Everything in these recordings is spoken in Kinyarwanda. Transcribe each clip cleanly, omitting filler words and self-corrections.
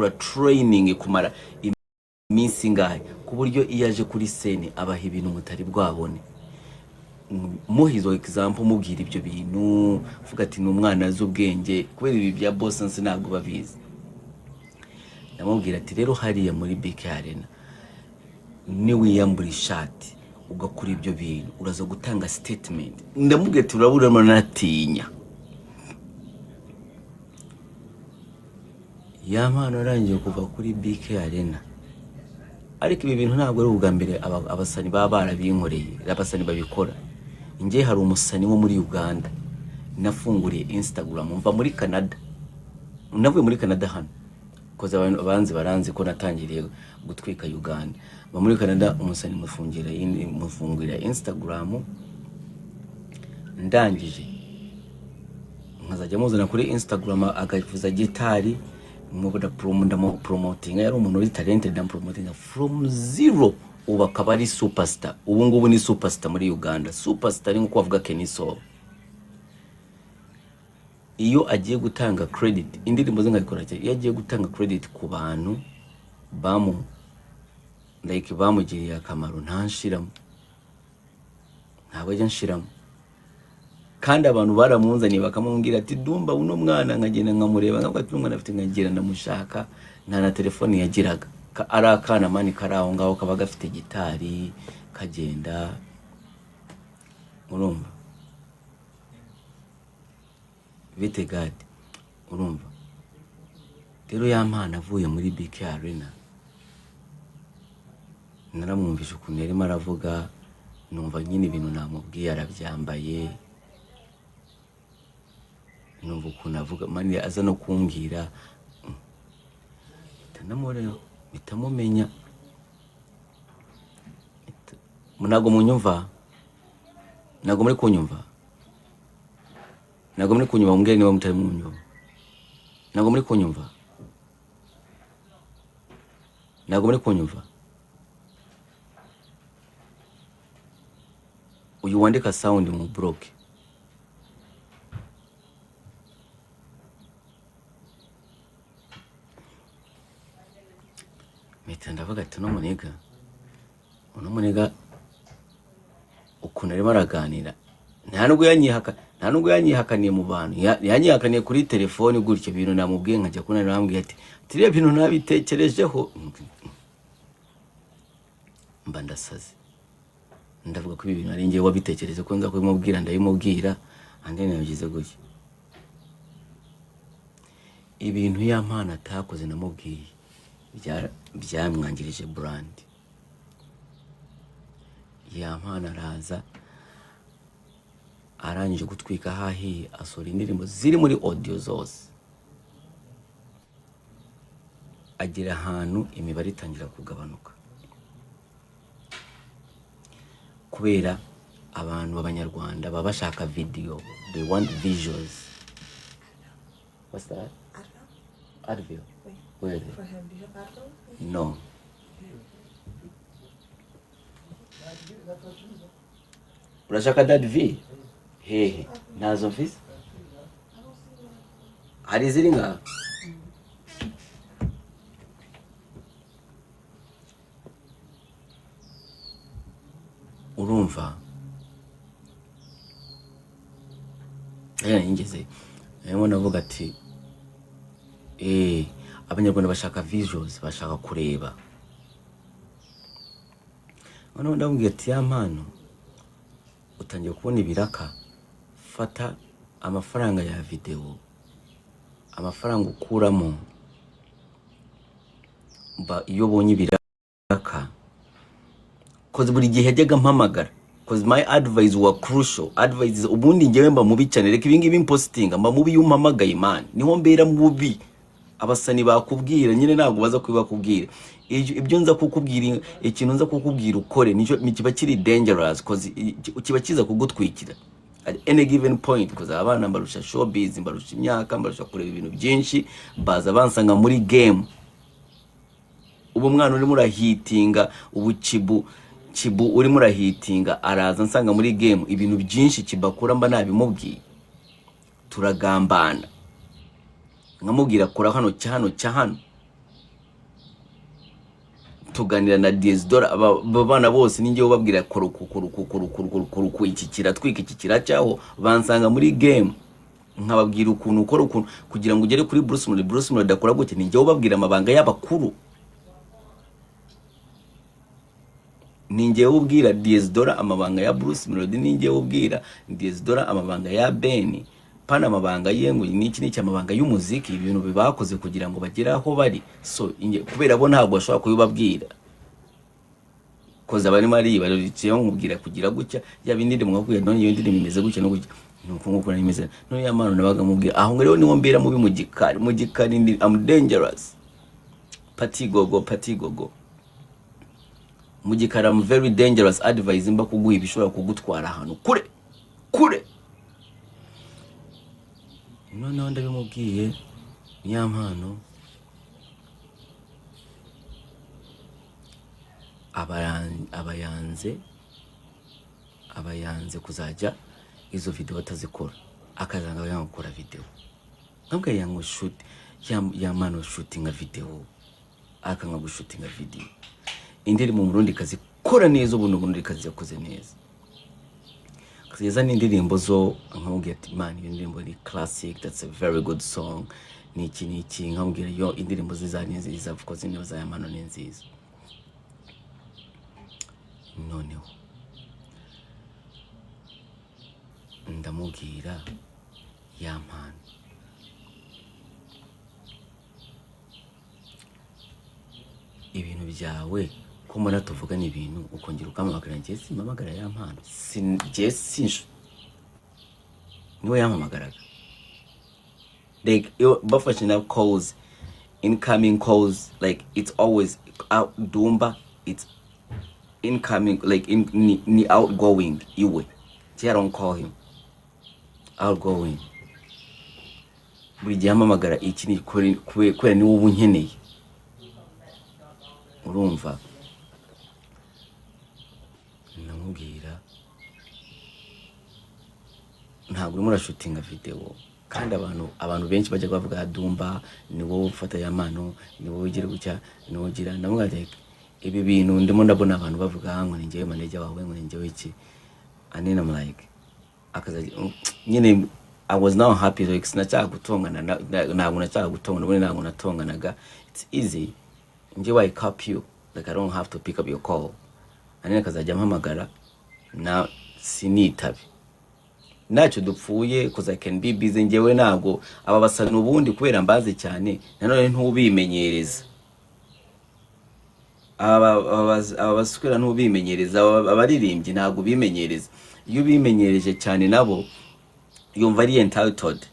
agakora training kumara iminsi ngahe ku buryo iyo aje kuri scene abaha ibintu mutari bwabone. Muhizo example mubwira ibyo bintu vuga ati n'umwana azubwenge kubera ibi bya bossansi ntago babizi. Ndamubwira ati rero hariya muri BK Arena ni wiyambura ishati ugakora ibyo bintu uraza gutanga statement. Ndamubwira ati urabura natinya. Yampano arangiye kuva kuri BK Arena. Ariko ibi bintu ntabwo ari ubwa mbere abasani baba barabinkoreye, abasani babikora. Ngiye hari umusani wo muri Uganda nafunguriye Instagram mva muri Canada. Navuye muri Canada hano koza abantu abanzi baranzi ko natangiriye gutwika Uganda. Ba muri Canada umusani mufungurira Instagram ndangije nkazajya muzana kuri Instagram agafuza gitari mubuda promoting yari umuntu uri talented and promoting from zero ubu akaba ari superstar. Ubu ngubu ni superstar muri Uganda. Superstar nko kuvuga Keniso. Iyo agiye gutanga credit indirimbo zingakora cyane, iyo agiye gutanga credit ku bantu bamugiriye akamaro ntanshiramo, ntabwo ajya nshiramo. Kandi abantu baramunzaniye bakamubwira ati Dumba uno mwana nkagenda nkamureba nkavuga ati umwana afite nkagira ndamushaka, nta na telefone yagiraga, ari akana mani karaho ngaho kaba gafite gitari kagenda. Urumva bite God, urumva rero Yampano avuye muri BK Arena naramwumvisha ukuntu yarimo aravuga, numva nyine ibintu namubwiye arabyambaye, numva ukuntu avuga mani aza no kumbwira tanamureo bitamumenya. Munago munyumva, nago muri kunyumva, nago muri kunyumva mbwira niba mutari munyumva, nago muri kunyumva, nago muri kunyumva. Uyu wandika sound mu block. Ndavuga ati uno muniga ukuntu arimo araganira nta nubwo yanyihakaniye mu bantu, yanyihakaniye kuri telefone gutyo ibintu namubwiye nkajya kuna nambwiye ati tiriya bintu ntabitekerejeho. Mba ndasaze ndavuga ko ibi bintu ari ngiye wabitekereje ko nza kubimubwira ndabimubwira andi nabigize gutyo. Ibintu Yampano atakoze namubwiye byamwangirije brand. Yampano araza arangije gutwika hahiye asora indirimbo ziri muri audio zose, agira ahantu imibare itangira kugabanuka kubera abantu b'abanyarwanda baba bashaka video, they want visuals. What's that? Advil. Where? For him, do you have Advil? No. Urashaka Advil? Hehe, nazo mfise? Hari ziri nga? Urumva? Ingeze. Yemo navuga ati abanyarwanda bashaka visuals, bashaka kureba. None ndamubwiye ati Yampano utangiye kubona ibiraka, fata amafaranga ya video, amafaranga ukuramo iyo bonye ibiraka, cause buri gihe yajyaga mpamagara, cause my advice were crucial. Advice ubundi ngewe mba mubi cyane, reka ibingi bimpostinga mba mubi yumpamagaye man, niho mbera mubi. Abasani bakubwira nyine ntabwo baza kubibakubwira. Ibyo nza kukubwira, ikintu nza kukubwira ukore nicyo kiba kiri dangerous, cause kiba kiza kugutwikira at any given point, cause abana mbarusha showbiz, mbarusha imyaka, mbarusha kureba ibintu byinshi, baza bansanga muri game. Ubu mwana uri murahitinga, ubu Chibu uri murahitinga araza nsanga muri game, ibintu byinshi kibakura mba nabimubwiye, turagambana nkamubwira kora hano cyano cyahano, tuganira na Diezdora abana bose ninjye ubabwira koruku iki kiratwika iki kiracyaho bansanga muri game nkababwira ukuntu ukora ukuntu kugira ngo ugere kuri Bruce Muri dakora gute ninjye ubabwira amabanga y'abakuru ninjye ubwira Diezdora amabanga ya Bruce Muri ninjye ubwira Diezdora amabanga ya Beni pana amabanga yengu n'iki amabanga y'umuziki ibintu bibakoze kugira ngo bagere aho bari so kubera bo ntabwo bashobora kuyibabwira koza bari mari bariciye nkubwira kugira gutya yabindire mwakubwira none iyo ndiri bimeze gutya no gutya nuko nk'uko nimeze none yamano nabaga mubwira aho rero niwo mbera mubi mu gikari ndi am dangerous patigogo mu gikari am very dangerous advice mba kuguha ibishobora kugutwara ahantu kure none ndabimubwiye yampano abayanze kuzajya izo video batazikora akazanga yakora video ntabwo yango shoot yamano shootinga video akanga gushutinga video indiri mu Burundi kazi kora neza ubuno Burundi kazi yakoze neza kugeza n'indirimbo zo nkamubwira ati man iyo ndirimbo ni classic, that's a very good song niki nkamubwira yo indirimbo zizanye nziza kuko zino za Yamano ni nziza noneho ndamubwira Yampano ibintu byawe ko mbona tuvugana ibintu ukongera ukamamagara njye simamagara Yampano sinje niwe yampamagaraga like bafashe na calls incoming calls like it's always out DDUMBA it's incoming like ni outgoing iwe I don't call him outgoing buri gihe amamagara iki ni kwera ni ubu nkeneye urumva namubwira ntabwo urimo urashutinga video kandi abantu benshi bajya bavuga DDUMBA ni wowe ufata Yamano ni wowe ugira gutya ni wowe ugira ndamubwira ibi bintu ndimo ndabona abantu bavuga ngo ni njyewe manager wawe ngo ni njyewe iki and then I'm like akazaje nyine I was now happy like sinachaka gutongana ntabwo nachaka gutongana bone ntabwo natonganaga it's easy njyewe I cop you like I don't have to pick up your call and then akazajya mpamagara na sinitabe nacho dupfuye cause I can be busy njyewe ntabwo aba basana ubundi kubera mbaze cyane nanone ntubimenyereza abasukira ntubimenyereza abaririmbyi ntabwo bimenyereza iyo bimenyereje cyane nabo yumva ari entitled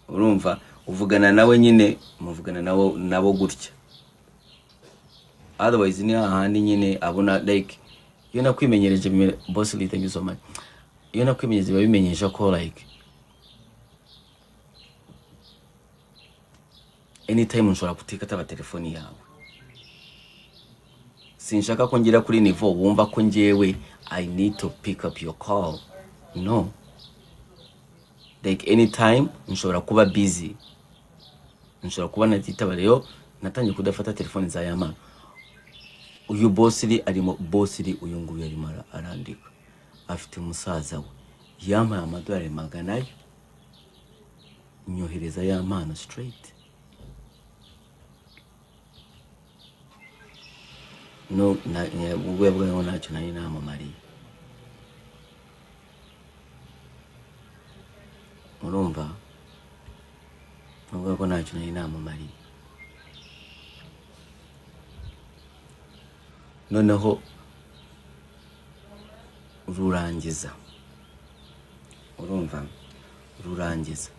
urumva uvugana nawe nyine muvugana nabo gutya otherwise ni ahandi nyine abona like iyo nakwimenyereje boss thank you so much iyo nakwimenyereje babimenyesha ko like anytime unshobora kutika taba telefoni yawe sinshaka ko ngira kuri niveau wumva ko njyewe I need to pick up your call no like anytime nshobora kuba busy nshobora kuba natitaba rero natangiye kudafata telefoni za Yamano uyu bossiri arimo bossiri uyu nguyu arimo arandika afite umusaza we yampaye amadolari 100 nyohereza Yamano straight no ubwo bwo nacyo nari namamariye urumva ubwo nacyo nari namamariye noneho rurangiza urumva rurangiza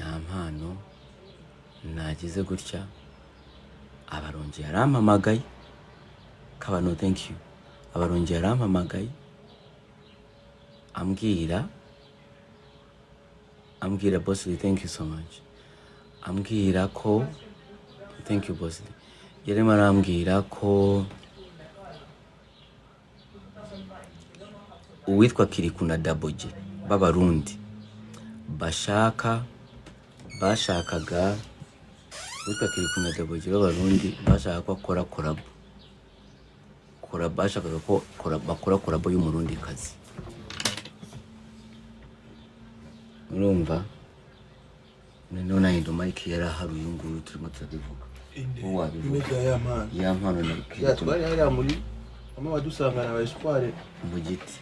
Yampano nagize gutya abarongi yarampamagaye kabano thank you abarongi yarampamagaye ambwira boss thank you so much ambwira ko thank you boss yarema arambwira ko uwitwa Kirikuna Daboje b'abarundi bashakaga Witwa kiri kumadaboje b'abarundi bashaka ko akora collab. Bashakaga ko bakora collab y'umurundi kazi. Urumva? None nayo Mike yaraharuye nguyu turimo turabivuga. Imyaka yampano na ya twari hari muri ama wadusangana aba espoir mu giti.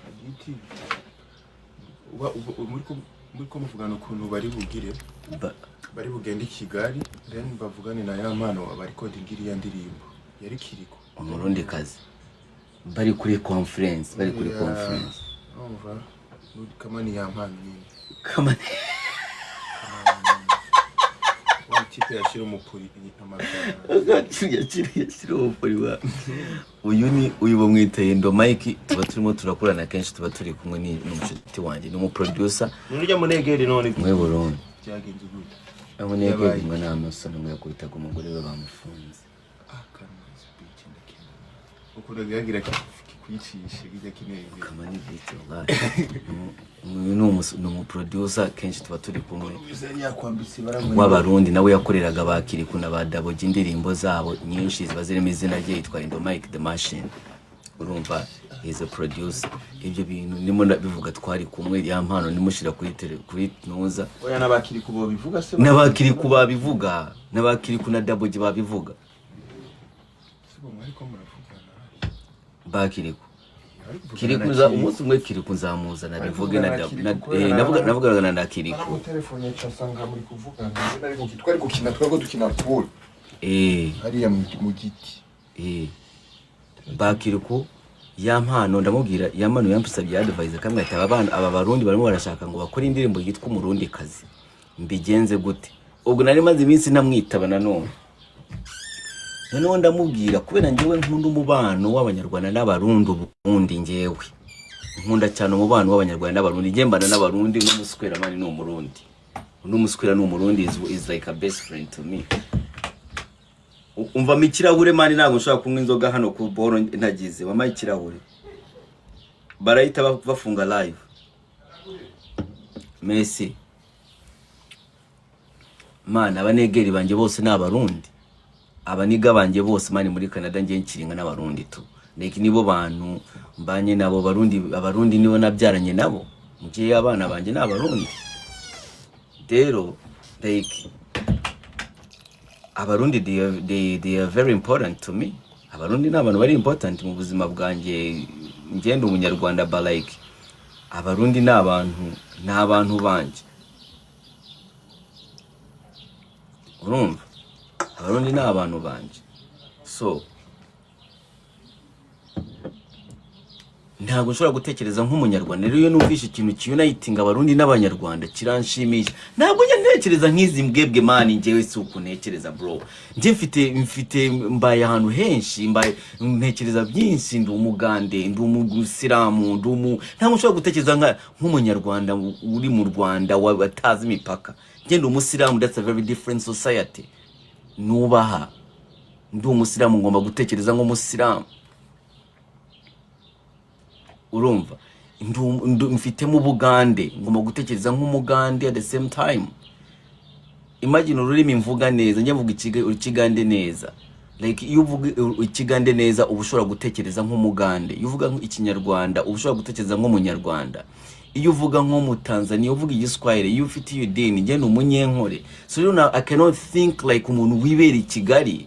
Muri ko muvugana ukuntu bari bugire bari bugende Kigali then bavugane na yampano abari coding ya ndirimbo yari kiriko umurundi kazi bari kuri conference umva kama ni yampano nini kama kipe yashira umupuri yashira umupuri wa uyu bamwiteye ndo Mike tuba turimo turakorana kenshi tuba turi kumwe n'umushiti wanje n'umu producer n'urya munegeri none mwe Burundi byagenze gute amunegeri mwe n'amasoni mwe yakubitaga umugore we bamufunze kamaze bitch ndakena ukunda byagira kwicisha bijya kineze kama ni bitch wallahi n'umu producer kenshi tuba turi kumwe w'abarundi nawe yakoreraga bakiri kuna badaboje indirimbo zabo nyinshi ziba zirimo izina rye yitwa Mike the Machine. Urumva he's a producer. Ibyo bintu nimo bivuga twari kumwe yampano nimushira kuri nuza oya nabakiri kubo bivuga se nabakiri kubabivuga nabakiri kuna daboje babivuga sibo mwari ko muravugana bakiri kiri kuza umunsi umwe kiri kuzamuza nabivuge navuga na nakiri ko telefone yacasanga muri kuvugana ariko twari gukina twago dukina pool hariya mu giti bakiri ko yampano ndamubwira yampano yampusabye advice kamwe ati aba barundi barimo barashaka ngo bakore indirimbo yitwa umurundi kazi mbigenze gute ubwo nari maze iminsi namwitaba nanone ndamubwira kubera ngewe nkunda umubano w'abanyarwanda n'abarundi ubundi ngewe nkunda cyane umubano w'abanyarwanda n'abarundi ngembana n'abarundi n'umuswera mani n'umurundi n'umuswera n'umurundi is like a best friend to me. Umva mikirahure mani ntago nshaka kunywa inzoga hano ku boro ntagize wamaye ikirahure barahita bafunga live Messi mana abanegeri banje bose n'abarundi abaniga banje bose mani muri Canada ngiye nkiringa n'abarundi tu neki nibo bantu mbanye nabo abarundi nibo nabyaranye nabo ngiye abana banje n'abarundi rero like abarundi they are very important to me. Abarundi n'abantu bari important mu buzima bwanjye ngende umunyarwanda but like abarundi n'abantu banje urumva abarundi n'abantu banje so ntabwo nshobora gutekereza nk'umunyarwanda rero iyo numvishe ikintu kiyunitinga abarundi n'abanyarwanda kiranshimisha ntabwo njya ntekereza nk'izi mbwebwe mani ngewe si uko ntekereza bro nje mfite mbaye ahantu henshi mbaye ntekereza byinshi ndi umugande ndi umusilamu ntabwo nshobora gutekereza nk'umunyarwanda uri mu Rwanda watazi imipaka nge ndi umusilamu that's a very different society nubaha ndi umusilamu ngomba gutekereza nk'umusilamu urumva mfitemo ubugande ngomba gutekereza nk'umugande at the same time. Imagine ururimi mvuga neza njye mvuga ikigande neza like iyo uvuga ikigande neza uba ushobora gutekereza nk'umugande iyo uvuga ikinyarwanda uba ushobora gutekereza nk'umunyarwanda iyo uvuga nko mu Tanzania uvuga igiswahili iyo ufite iyo dini njye n'umunyenkore so you know I cannot think like umuntu wibera i Kigali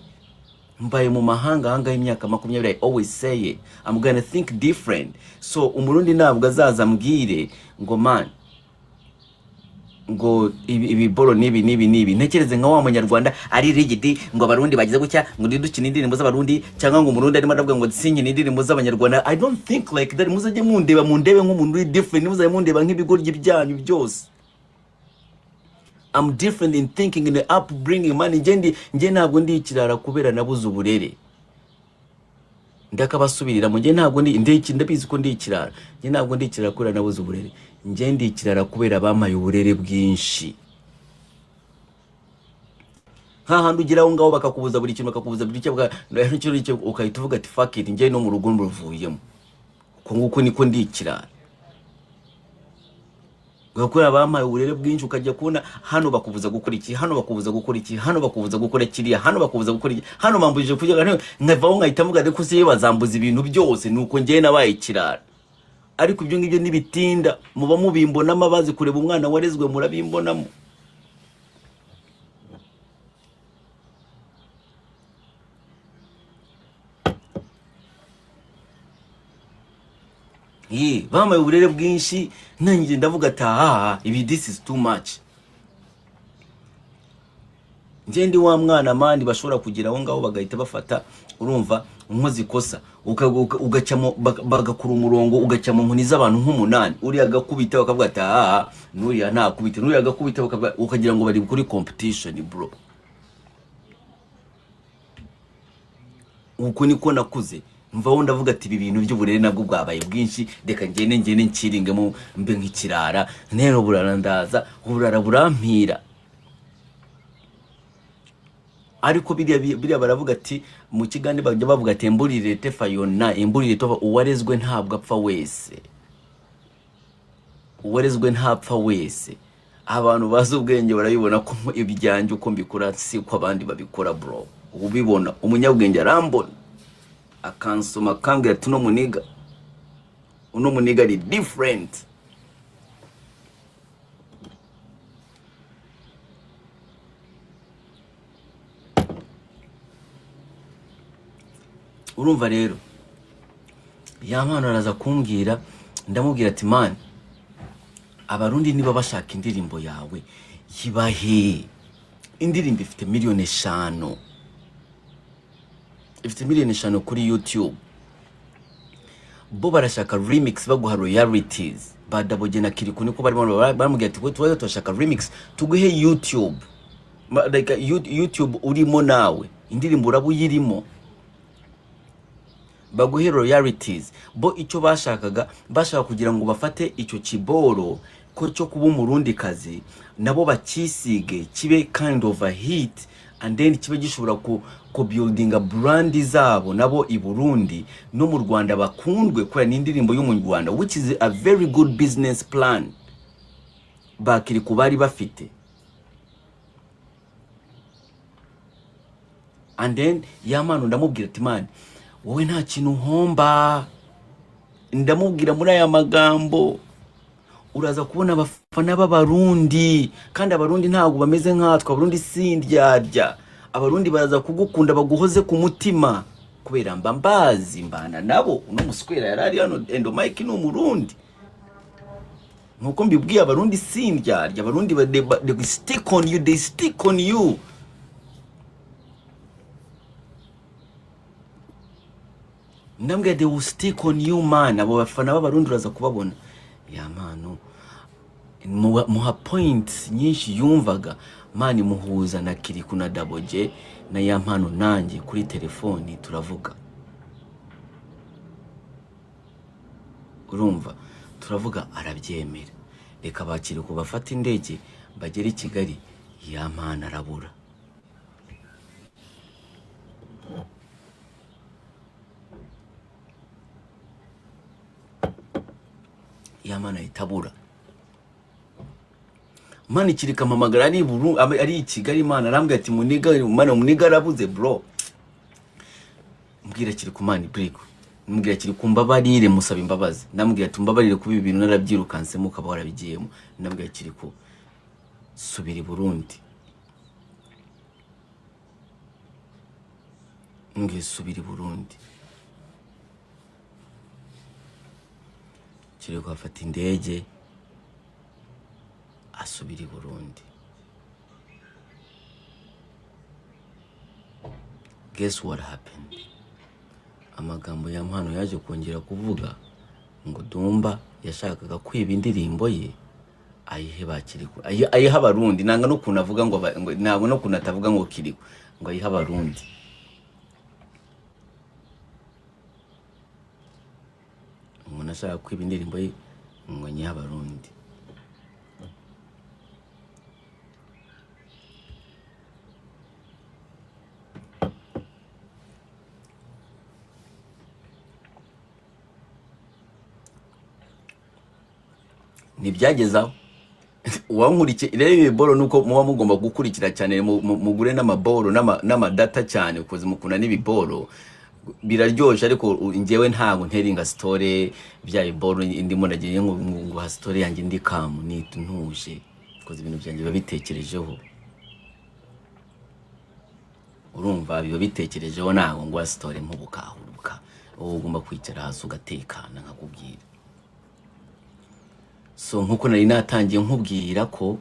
mbaye mu mahanga hanga imyaka 20 I always say it I'm gonna think different so umurundi ntabwo azaza mbwire ngo man ngo ibi boro nibi ntekereze nka wa munyarwanda ari rigidi ngo abarundi bagize gucya ngo ndidukina indirimbo z'abarundi cyangwa ngo umurundi arimo aravuga ngo sinye indirimbo z'abanyarwanda I don't think like that muzaje mundeba nk'umuntu uri different muzaje mundeba nk'ibigoryi byanyu byose I'm different in thinking in the upbringing man nje ntabwo ndi ikirara kubera nabuze uburere ndakabasubirira mu nje ntabwo ndabizi ko ndi ikirara nje ntabwo ndi ikirara kubera nabuze uburere nje ndi ikirara kubera bamaye uburere bwinshi hahandi ugira aho ngaho bakakubuza buri kintu bakakubuza buri cyo ukahita uvuga ati fuck it nje no mu rugo mbuvuyemo uko nguko niko ndi ikirara ugakora bampaye uburere bwinshi ukajya kubona hano bakubuza gukora iki, hano bakubuza gukora iki, hano bakubuza gukora kiriya, hano bakubuza gukora iki, hano bambujije kujya nkavaho nkahita mvuga ko se bazambuza ibintu byose nuko ngiye nabaye ikirara. Ariko ibyo ngibyo nibitinda muba mubimbonamo, abazi kureba umwana warezwe murabimbonamo. Bamaye uburere bwinshi nanjye ndavuga ati ibi this is too much. Ndi wa mwana mandi bashobora kugira aho ngaho bagahita bafata, urumva unkoze ikosa ugacamo bagakura umurongo ugacamo nkuni z'abantu nk'umunani, uri agakubita bakavuga ati nuriya ntakubita, nuriya agakubita ukagira ngo bari kuri competition bro. Uko niko nakuze mvaho ndavuga ati ibi bintu by'uburere nabwo bwabaye bwinshi, reka ngene nkiringemo mbe nk'ikirara, nero burarandaza uburara burampira. Ariko biriya baravuga ati mu kigande bajya bavuga ati emburire tefayona, emburire tova, uwarezwe ntabwo apfa wese, uwarezwe ntapfa wese. Abantu bazi ubwenge barabibona ko ibijyanje uko mbikora si ko abandi babikora bro. Ubibona umunyabwenge arambona akansoma kambwira ati uno muniga ari different. Urumva rero Yampano araza kumbwira, ndamubwira ati man, abarundi niba bashaka indirimbo yawe yibahe. Indirimbo ifite miliyoni 5, ifite miliyoni 5 kuri YouTube. Bo barashaka remix baguha royalties, badaboge na Kiriku niko baramubwira ati twaje turashaka remix tuguhe YouTube, like YouTube urimo nawe indirimbo urabuyirimo baguhe royalties. Bo icyo bashaka kugira ngo bafate icyo kiboro ko cyo kuba umurundi kazi nabo bakisige kibe kind of a hit, and then kibe gishobora ko building a brand zabo nabo i Burundi no mu Rwanda bakundwe kwa n'indirimbo yo mu Rwanda, which is a very good business plan bakiri kubari bafite. And then Yampano ndamubwira ati man, wowe nta kintu uhomba. Ndamubwira muri aya magambo uraza kubona abafana b'abarundi, kandi abarundi ntabwo bameze nkatwe. Abarundi sindyarya, abarundi baraza kugukunda baguhoze ku mutima kubera mbazi mbana nabo. Uno muswera yarari hano endo Mike ni umurundi, nkuko mbibwiye abarundi sindyarya. Abarundi they stick on you, they stick on you. Ndambwira they will stick on you man. Abo bafana b'abarundi uraza kubabona. Yampano muha points nyinshi yumvaga mani, muhuza na Kiriku na daboge na Yampano nanjye kuri telefoni turavuga, urumva turavuga arabyemera. Reka bakiri kubafata indege bagera i Kigali, Yampano arabura. Yampano itabura mani, Kirika mpamagara ari i Kigali man, arambwira ati muniga arabuze bro. Mbwira Kiriku mani break, mbwira Kiriku mbabarire musaba imbabazi. Ndambwira ati mbabarire kuba ibintu narabyirukansemo ukaba warabigiyemo. Ndambwira Kiriku subira i Burundi, mbwira subira i Burundi. Kiriku afata indege asubira i Burundi. Guess what happened? Amagambo Yampano yaje kongera kuvuga ngo Dumba yashakaga kwiba indirimbo ye ayihe bakiriku, ayiha abarundi. Nanga no kunavuga ngo ntabwo no kunatavuga ngo Kiriku ngo ayiha abarundi. Umuntu ashaka kwiba indirimbo ye ngo nyiha abarundi. Nibyagezaho uwankurikiye rero ibiboro nuko muba mugomba gukurikira cyane mugure n'amaboro n'amadata cyane ukoze mukunda n'ibiboro biraryoshe ariko njyewe ntago nteringa story bya iboro indimo nagiye ngo ha story yanjye ndi kamu ntuje ukoze ibintu byanjye babitekerejeho urumva biba bitekerejeho nago ngo story mpubukahuruka ugomba kwicara hasi ugatekana nkakubwira so nkuko nari natangiye nkubwira ko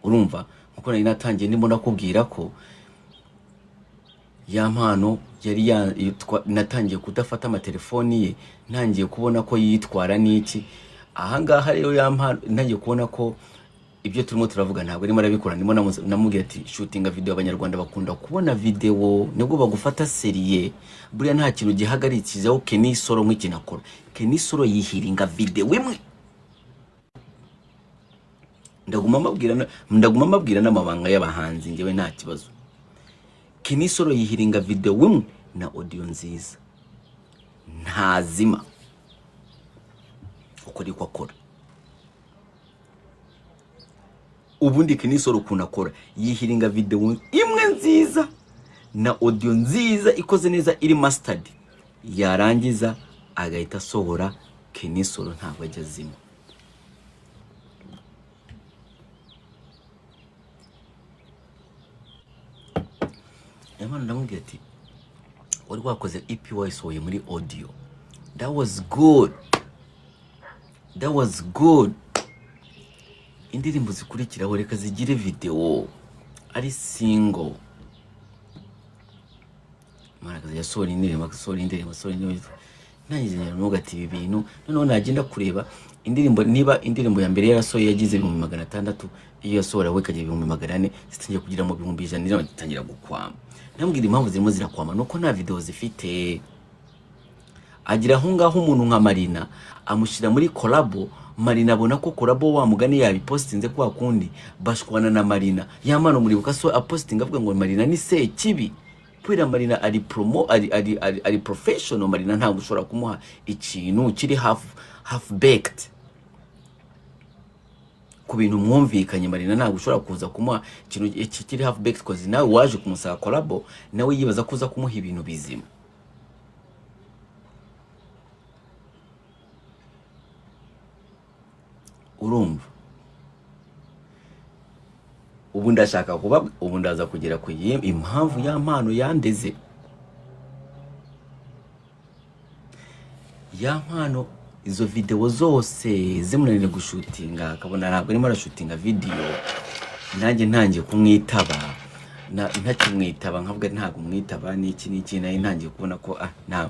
urumva nkuko nari natangiye ndimo nakubwira ko yampano yari natangiye kudafata amatelefoni ye ntangiye kubona ko yitwara niki ahangaha rero yampano ntangiye kubona ko ibyo turimo turavuga ntabwo arimo arabikora ndimo namubwira ati shootinga video abanyarwanda bakunda kubona video nibwo bagufata serie buriya nta kintu gihagarikijeho kenisoro nk'ikinakora kenisoro yihiringa video imwe ndaguma mabwira n'amabanga y'abahanzi ngewe nta kibazo kenisoro yihiringa video imwe na audio nziza ntazima uko ariko akora ubundi kenisoro kunakora yihiringa video imwe nziza na audio nziza ikoze neza iri mastered yarangiza agahita asohora kenisoro ntabwo ajya zima Yamano ndamubwira ati wari wakoze EP wasohoye muri audio that was good indirimbo zikurikiraho reka zigire video ari single marakaza yasohora indirimbo nangize nyarumuga ati ibi bintu noneho nagenda kureba indirimbo niba indirimbo ya mbere yarasohoye yagize 600 iyo yasohora we kagiye 400 zitangiye kugira mu 100 niro gitangira gukwama nambwira impamvu zirimo zirakwama nuko nta video zifite agira aho ngaho umuntu nka Marina amushira muri collabo Marina abona ko collabo wa mugani yabipostinze kwa kundi bashwana na Marina yamano muri bukaso apostinga avuga ngo Marina ni se kibi kwira Marina ari ari professional Marina ntabwo ushobora kumuha ikintu kiri half baked ku bintu mwumvikanye Marina ntabwo ushobora kuza kumuha ikintu kiri half baked cause nawe waje kumusaba collabo nawe yibaza kuza kumuha ibintu bizima urumva ubu ndashaka kuba ubu ndaza kugera ku impamvu yampano yandeze yampano izo video zose zimunanire gushutinga akabona ntabwo arimo arashutinga video nanjye ntangiye kumwitaba ntakimwitaba nkavuga ntabwo mwitaba n'iki nayo ntangiye kubona ko nta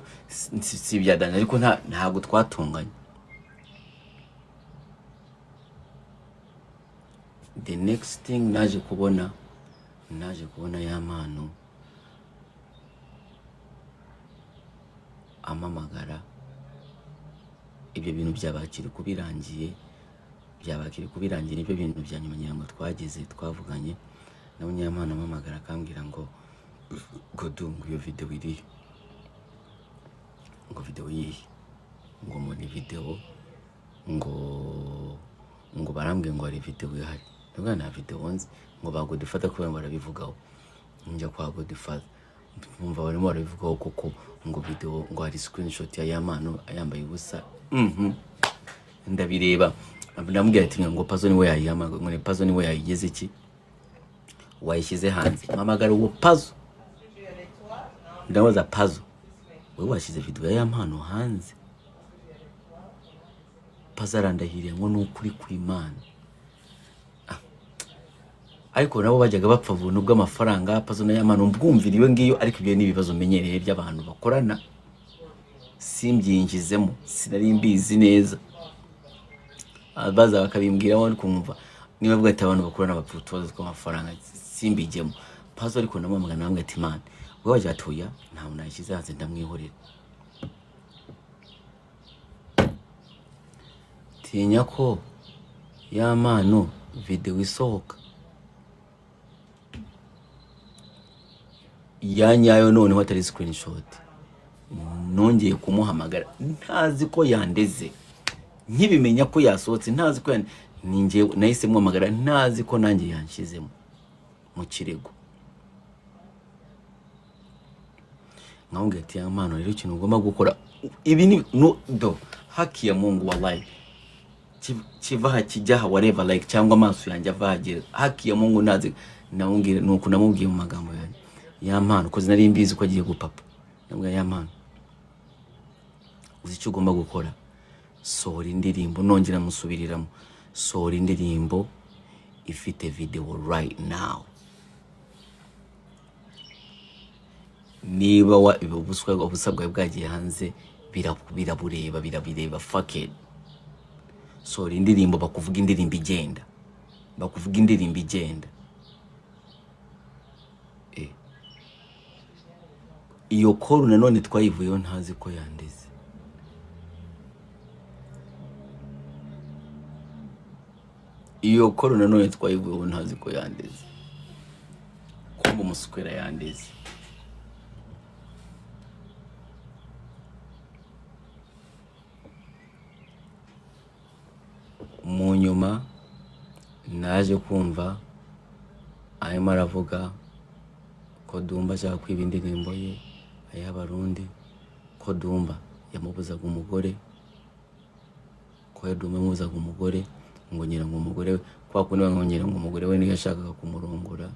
si byadanje ariko ntabwo twatunganye the next thing naje kubona yampano amamagara ibyo bintu byabakiri kubirangiye nibyo bintu bya nyuma nyirango twavuganye nawe yampano amamagara akambwira ngo godungu iyo video iri ngo video yihe ngo muri video ngo barambwe ngo ari video ihari nubwo nta video nzi ngo ba GODFATHER kubera ngo barabivugaho njya kwa GODFATHER mumva barimo barabivugaho koko ngo video ngo hari screenshot ya yampano ayambaye ubusa ndabireba ndamubwira ati ngo Pazo ni we yayihamaga ngo Pazo ni we yayigeze iki wayishyize hanze mamagara uwo Pazo ndabaza Pazo we washyize video ya yampano hanze Pazo arandahiriye ngo nukuri kuri Imana ariko nabo bajyaga bapfa buntu bw'amafaranga Pazo na yampano mbwumviriwe ngiyo ariko ibyo ni bibazo menyereye by'abantu bakorana simbyinjizemo sinari mbizi neza abaza bakabimbwira wari kumva niba bwa abantu bakorana bapfutoza tw'amafaranga simbijemo Pazo ariko namamaga namwe ati man we waje atoya nta unashyize hanze ndamwihorera tinya ko yampano video isohoka yanyayo noneho atari screenshot nongeye kumuhamagara ntazi ko yandeze nkibimenya ko yasohotse ntazi ko ninjye nahise mwamagara ntazi ko nanjye yanshizemo mu kirego. Nkamubwira ati yampano rero ikintu ugomba gukora ibi ni no do haki ya Mungu wallahi kivaha kijyaha whatever like cyangwa amaso yanjye avagera haki ya Mungu nazi namubwira nuko namubwiye mu magambo yanjye yampano koze nari mbizi ko agiye gupapa. Nabwo yampano uzi icyo ugomba gukora, sohora indirimbo nongera musubiriramo, sohora indirimbo ifite video right now. Niba ubusabwa bwagiye hanze birabireba fuck it. Sohora indirimbo bakuvuga indirimbo igenda, bakuvuga indirimbo igenda. Iyo koru nanone twayivuyeho ntazi ko yandeze. Iyo koru nanone twayivuyeho ntazi ko yandeze. Kumba umusukwera yandeze. Mu nyuma naje kumva arimo aravuga ko Dumba ashaka kwiba indirimbo ye ay'Abarundi, ko Dumba yamubuzaga umugore, ko Dumba yamubuzaga umugore ngo nyira ngo umugore kwa kundi bangonyera ngo umugore we niyo yashakaga kumurongora.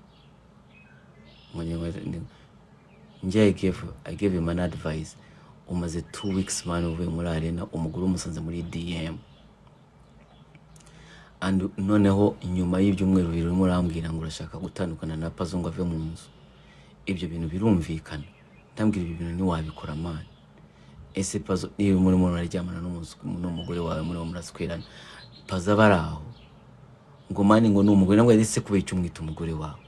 I gave him an advice. Umaze 2 weeks man uvuye muri arena, umugore umusanze muri DM. And noneho inyuma y'ibyumweru bibiri murambwira ngo urashaka gutandukana na Pazo ngo ave mu nzu. Ibyo bintu birumvikana. Ndambwira ibi bintu ni wabikora man. Ese Pazo niba muri muraryamana n'umugore wawe muri muraswerana, Pazo baraho ngo mani ngo n'umugore nabwo yese kuba icyo umwita umugore wawe.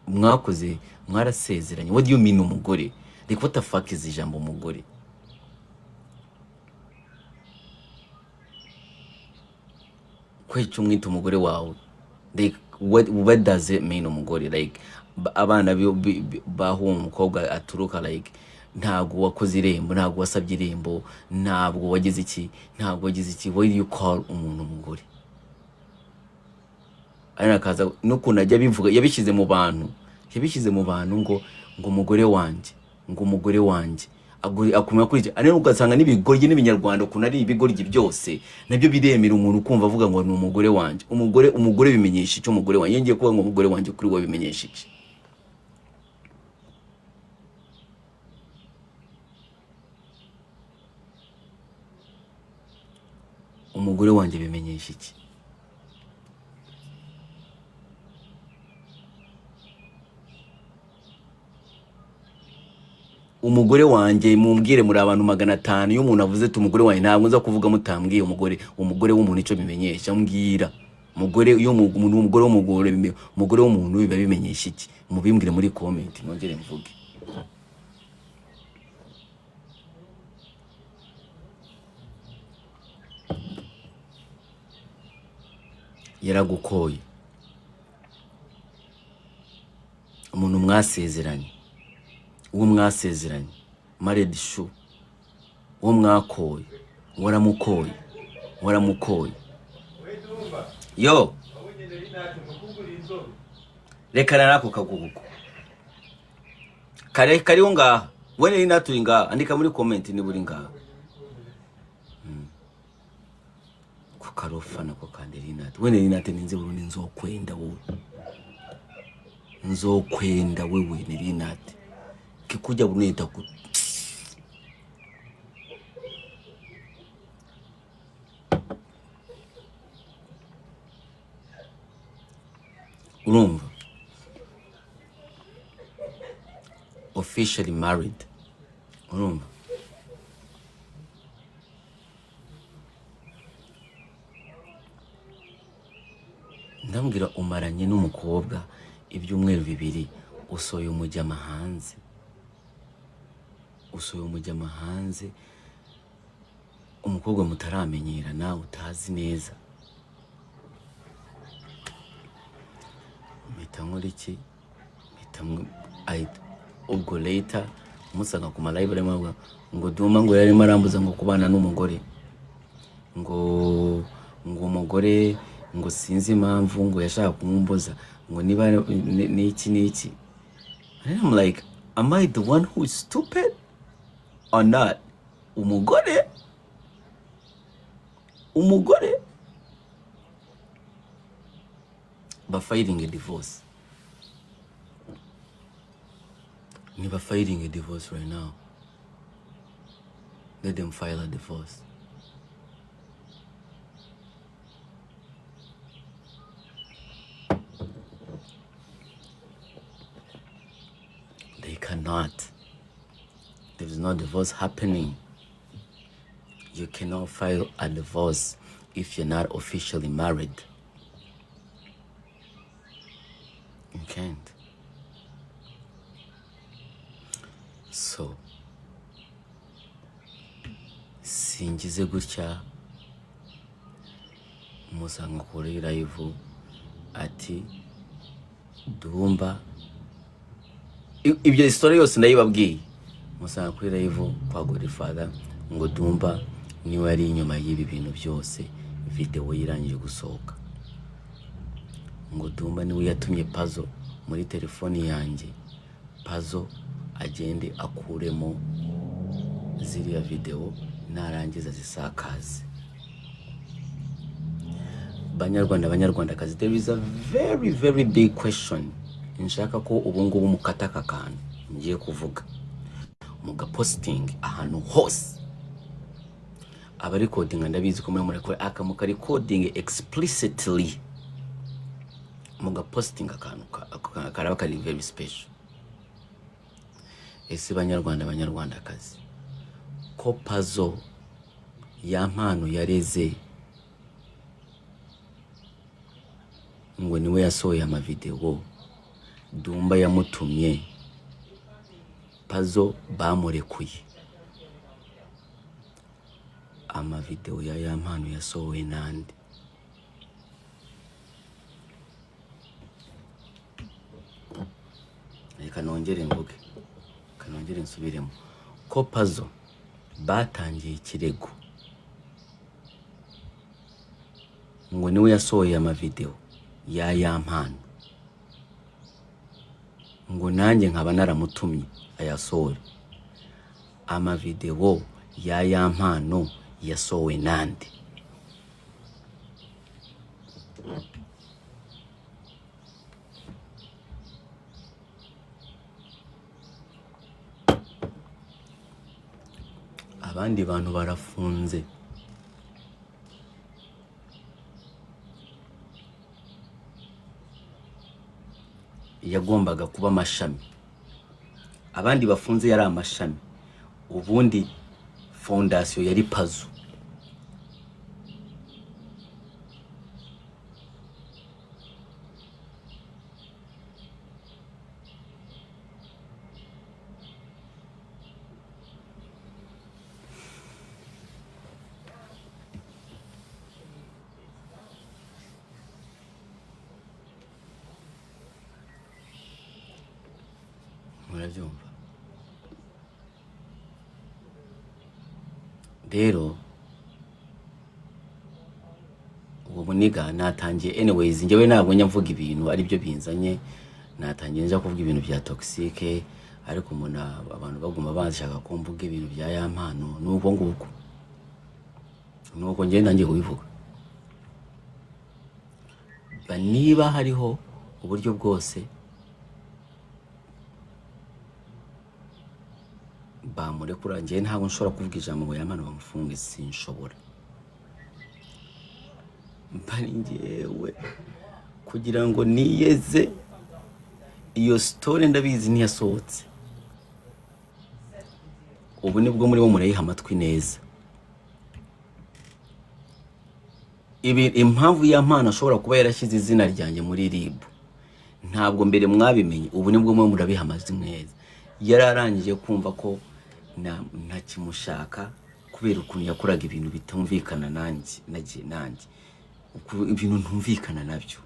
Mwakoze mwarasezeranye. What do you mean umugore? Like what the fuck is ijambo umugore? Kwecho umwita umugore wawe. Like what does it mean umugore? Like abana baho umukobwa aturuka like ntago wakoze irembo, ntago wasabye irembo, ntabwo wagize iki, ntago wagize iki. Why do you call umuntu umugore? Arina kaza n'ukuntu ajya bivuga yabishyize mu bantu. Yabishyize mu bantu ngo umugore wanje, ngo umugore wanje akumya kuri ari ugasanga n'ibigoryi n'ibinyarwanda ukuntu ari ibigoryi byose nabyo biremera umuntu kumva avuga ngo ni umugore wanje. Umugore bimenyesha icyo umugore wanje ngiye kuba ngo umugore wanje kuri we bimenyesha iki? Umugore wanje bimenyesha iki? Umugore wanje mumbwire muri abantu 500 iyo umuntu avuze ati umugore wanje ntabwo nza kuvuga mutambwiye umugore w'umuntu ico bimenyesha. Mbwira umugore iyo umugore w'umuntu biba bimenyesha iki? Mubimbwire muri comment nongere mvuge. Yaragukoye umuntu mwasezeranye, uwo mwasezeranye married shoe, uwo mwakoye waramukoye. Yo reka narako kaguguko kariho ngaha wene naturi ngaha, andika muri comment ni buri ngaha. Kukarofana ko kandelinati wene linati ninze Burundi nzokwenda wewe nelinati kikuja buneta ku urumva officially married. Urumva ndambwira umaranye n'umukobwa ibyumweru 2 usoye umujyama hanze, umukobwa mutaramenyera nawe utazi neza. Mpita iki ubwo later umusanga ku live ngo Duma ngo yarimo arambuza ngo kubana n'umugore ngo ngo umugore ngo sinzi impamvu ngo yashaka kumumbuza ngo niba niki. And I'm like, am I the one who is stupid or not? Umugore but fighting a divorce. Never fighting a divorce right now. Let them file a divorce. They cannot. There is no divorce happening. You cannot file a divorce if you're not officially married. You can't. So, singize gutya musanga kuri live ati Dumba ibyo story yose ndayibabwiye musanga kuri live kwa GODFATHER ngo Dumba niwe ari inyuma y'ibi bintu byose video yirangije gusohoka ngo Dumba niwe yatumye puzzle muri telefoni yanjye puzzle agende akuremo ziriya video narangiza zisakaze. Banyarwandakazi, there is a very very big question nshaka ko ubungubu mukataka kantu ngiye kuvuga muga posting ahantu hose aba recording ndabizi ko muri akamuka recording explicitly muga posting akantu karaba kari very special. Ese banyarwandakazi ko puzzle yampano yareze ngo niwe yasohoye amavideo Dumba yamutumye puzzle bamurekuye amavideo ya yampano yasohoye nande? Reka nongere mvuge kanongere nsubiremo ko puzzle batangiye ikirego ngo niwe yasohoye amavideo ya yampano ngo nanjye nkaba naramutumye ayasohora amavideo ya yampano yasohowe nande? Abandi bantu barafunze yagombaga kuba amashami, abandi bafunze yari amashami, ubundi fondation yari puzzle. Murabyumva rero ubu niga natangiye anyways njyewe ntabwo nyamvuga ibintu ari byo binzanye natangiye nja kuvuga ibintu bya toxique ariko abantu baguma bashaka ko mvuga ibintu bya yampano nuko nguko nuko ngiye ntangiye kubivuga niba hariho uburyo bwose bamurekura njye ntabwo nshobora kuvuga ijambo ngo yampano bamufunge sinshobora mbari njyewe kugira ngo niyeze iyo story ndabizi ntiyasohotse ubu nibwo muri bo murayiha amatwi neza impamvu yampano ashobora kuba yarashyize izina ryanjye muri RIB ntabwo mbere mwabimenye ubu nibwo mwe murabiha amazwi neza yararangije kumva ko ntakimushaka kubera ukuntu yakoraga ibintu bitumvikana nanjye ibintu ntumvikana nabyo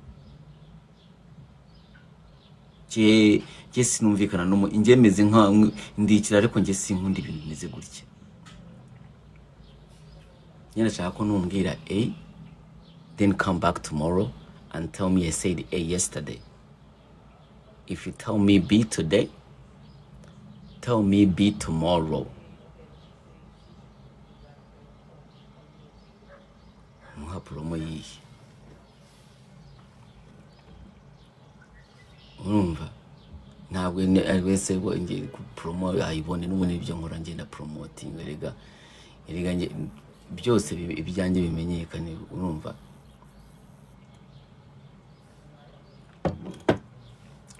je sinumvikana no ingemeze nka ndikira ariko nge sinkunda ibintu bimeze gutya nyine nshaka ko numbwira then come back tomorrow and tell me I said A yesterday. If you tell me B today, tell me B tomorrow. Muhapromo yihe. Urumva? Ntabwo wese ngiye promo ayibone n'ubundi ibyo nkora ngenda promoting erega nge byose ibyanjye bimenyekane. Urumva?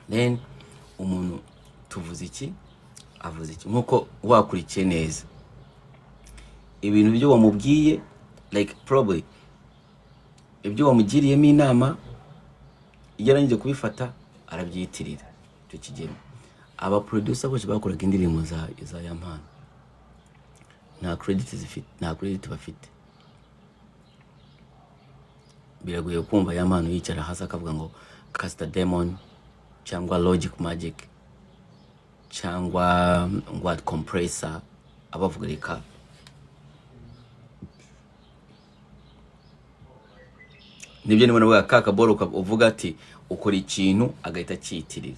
Then umuntu tuvuze iki avuze iki nkuko wakurikiye neza ibintu byo wamubwiye, like probably ibyo wamugiriyemo inama yarangije kubifata arabyitirira cyo kigero. Aba producer bose bakoraga indirimbo za Yampano nta credit bafite. Biragoye kumva Yampano yicara hasi akavuga ngo Casta Demon cyangwa Logic Magic cyangwa ngwad compressor abavuga reka nibyo nimwe navuga kaka boro uvuga ati ukora ikintu agahita cyitirira.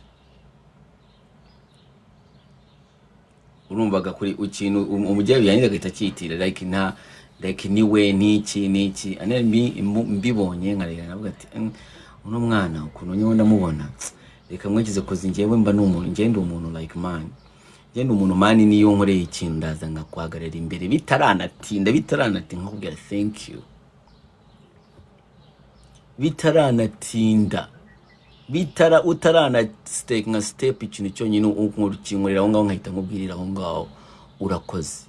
Urumvaga kuri ikintu umujyayo yanyiza agahita cyitirira like niwe niki mbibonye nkarega navuga ati uno mwana ukuntu nyo ndamubona reka mwekize kozi ngewe mba n'umuntu ngende umuntu like man ngende umuntu mani niyo nkoreye ikintu ndaza ngakwagarira imbere bitaranatinda nkubwira thank you bitaranatinda utarana step ikintu cyo nyine ukinkorera aho ngaho nkahita nkubwirira aho ngaho urakoze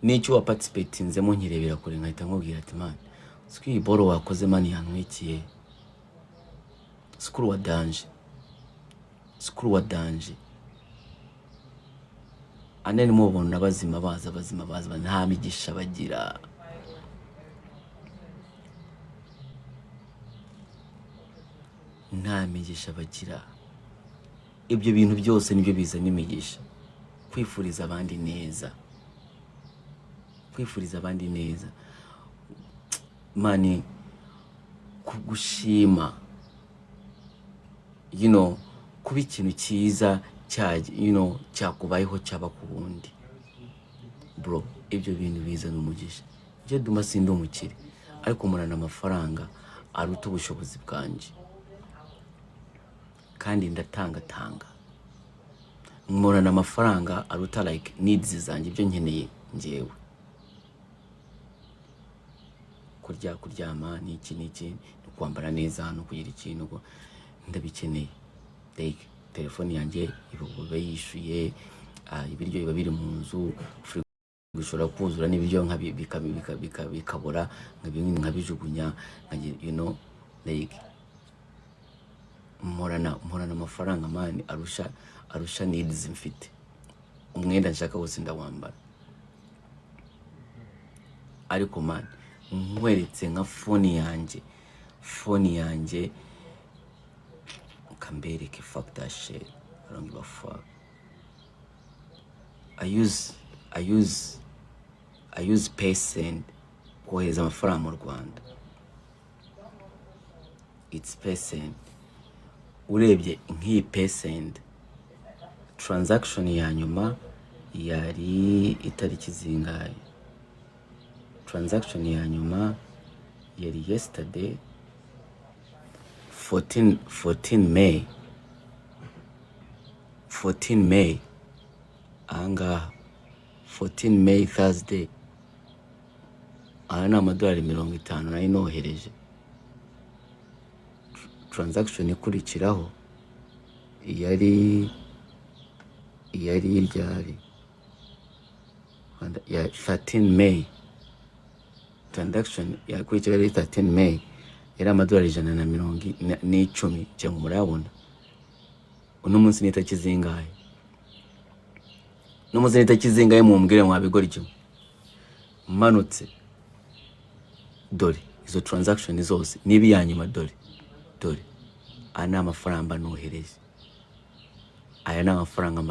n'icyo waparticipatinzemo nkirebera kure nkahita nkubwira ati man siki boro wakoze mani yantwikiye skuru wa danje anene mubona bazima baza nta migisha bagira. Nta migisha bagira. Ibyo bintu byose nibyo bizana imigisha. Kwifuriza abandi neza mani kugushima kuba ikintu cyiza cyakubayeho cyaba ku wundi bro. Ibyo bintu bizana umugisha. Je duma sindi umukire ariko murana amafaranga aruta ubushobozi bwanje kandi ndatanga murana amafaranga aruta like needs zanjye ibyo nkeneye ngewe kuryama niki kwambara neza no kugira ikintu ndabikeneye. Like telefone yanjye iba yishuye ibiryo biba biri mu nzu gushora kuzura n'ibiryo bikabura nkabijugunya like mporana amafaranga mani arusha needs mfite. Umwenda nshaka wose ndawambara ariko mani nkweretse nka phone yanjye kambereke fuck that shit. I don't give a fuck. I use PaySend kohereza amafaranga mu Rwanda. It's PaySend. Urebye nk'iyi PaySend transaction ya nyuma yari itariki zingahe? Transaction ya nyuma yari yesterday 14 May anga 14 May Thursday. Ana amadolari 50 nari nohereje. Transaction ikurikiraho yari iryari ya 13 May. Transaction yakurikira yari 13 May yari amadolari 110 cyangwa murabona. Uno munsi nitaki zingahe? No munsi nitaki zingahe mumbwire mwabigora icyo manutse dore izo transaction zose nibi yanyuma dore ana amafaranga nohereje. Aya na amafaranga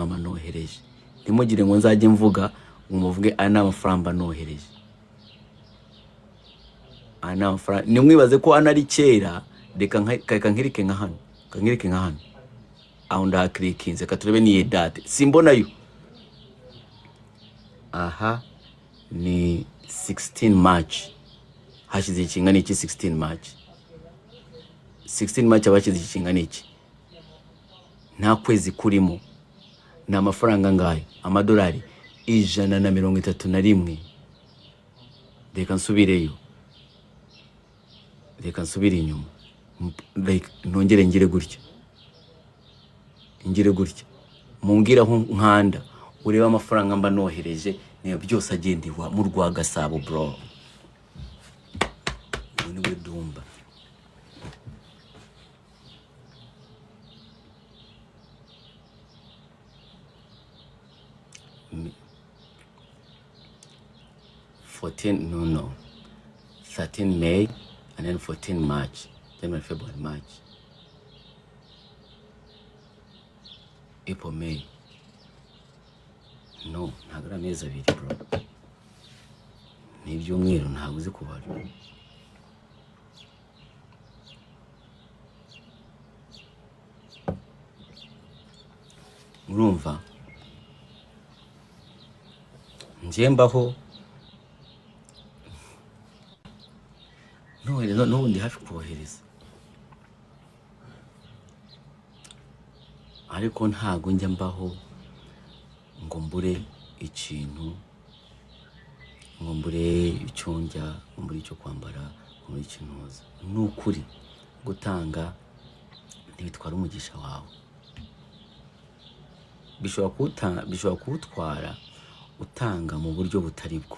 manohereje. Nimugire ngo nzaje mvuga umuvuge ana amafaranga nohereje. Ana amafaranga nimwibaze ko ana ari kera, reka nkirike nka hano. Kankirike nka hano. Aho ndaklikinze katurebe ni date. Simbona yo. Aha ni 16 March. Hashize ikingana iki 16 March. 16 March abashize ikingana iki. Nta kwezi kurimo. Na amafaranga ngayo amadolari $131. Reka nsubireyo. Reka nsubire inyuma. Like nongere ngire gutya. Ngire gutya. Mumbwira aho nkanda ureba amafaranga mba nohereje niyo byose agendiwa mu Rwagasabo bro. Ubu ni we Dumba. No. 13 May and then 14 March. January, February, March. April, May. No, ntabwo amezi abiri bro. Ni ibyumweru ntabwo uzi kubara. Urumva? Njembaho no ndi hafi kubohereza. Ariko ntago njya mbaho ngo mbure ikintu, ngo mbure icyo njya, ngo mbure icyo kwambara, ngo mbure ikintuza. Nukuri gutanga ntibitwara umugisha wawe. Bishobora kuwutwara utanga mu buryo butari bwo.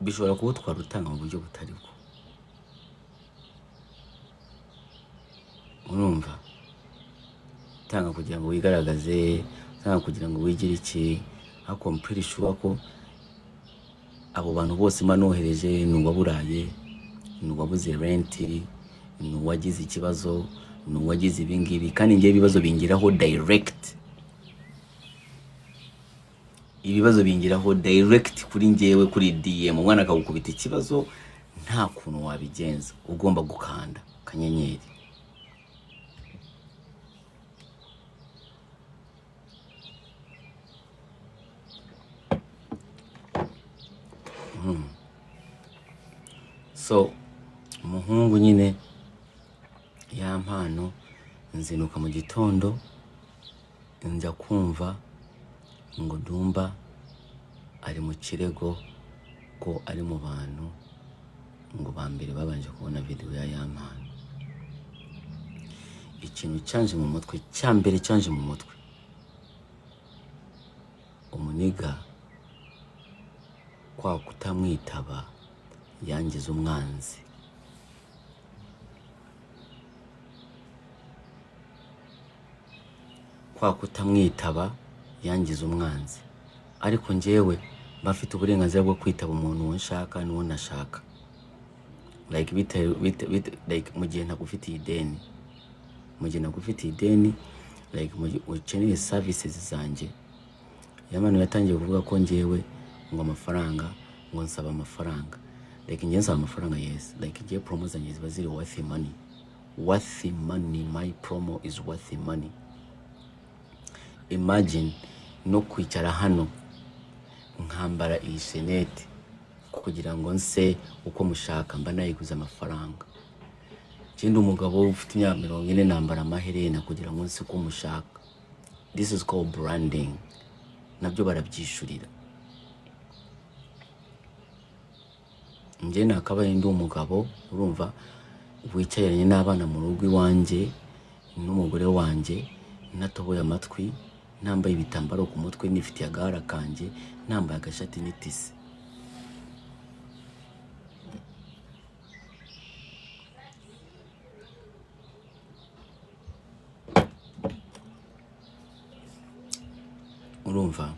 Bishobora kuwutwara utanga mu buryo butari bwo. Urumva? Tanga kugira ngo wigaragaze, tanga kugira ngo wigire iki. Ariko mpiri shuwa ko abo bantu bose manohereje n'uwaburaye, n'uwabuze rent, n'uwagize ikibazo, n'uwagize ibingibi, kandi ngiye ibibazo bingiraho direct. Ibibazo bingiraho direct kuri ngewe kuri DM. Umwana akagukubita ikibazo nta kuntu wabigenza, ugomba gukanda kanyenyeri. So umuhungu nyine yampano nzinuka mu gitondo njya kumva ngo Dumba ari mu kirego ko ari mu bantu ngo bambere babanje kubona video ya yampano. Ikintu cyanje mu mutwe, cyambere cyanje mu mutwe, umuniga kwa kutamwitaba yangize umwanzi. Kwa kutamwitaba yangize umwanzi. Ariko njyewe bafite uburenganzira bwo kwitaba umuntu nshaka n'uwo nashaka. Like like mu gihe ntagufitiye ideni. Mu gihe ntagufitiye ideni, like ukeneye services zanjye. Yamano yatangiye kuvuga ko njyewe ngo amafaranga, ngo nsaba amafaranga. Like njye nsaba amafaranga, yes. Like njye promo zanjye ziba ziri worth money. Worth money. My promo is worth money. Imagine no kwicara hano nkambara iyi senete kugira ngo nse uko mushaka, mba nayiguze amafaranga. Kindi umugabo ufite imyaka 40 nambara amaherena kugira ngo nse uko mushaka. This is called branding. Nabyo barabyishurira. Nje nakabaye ndi umugabo, urumva, wicyaranye n'abana mu rugo iwanjye n'umugore wanjye, natoboye amatwi, nambaye ibitambaro ku mutwe, nifitiye agahara kanjye, nambaye agashati n'itisi. Urumva?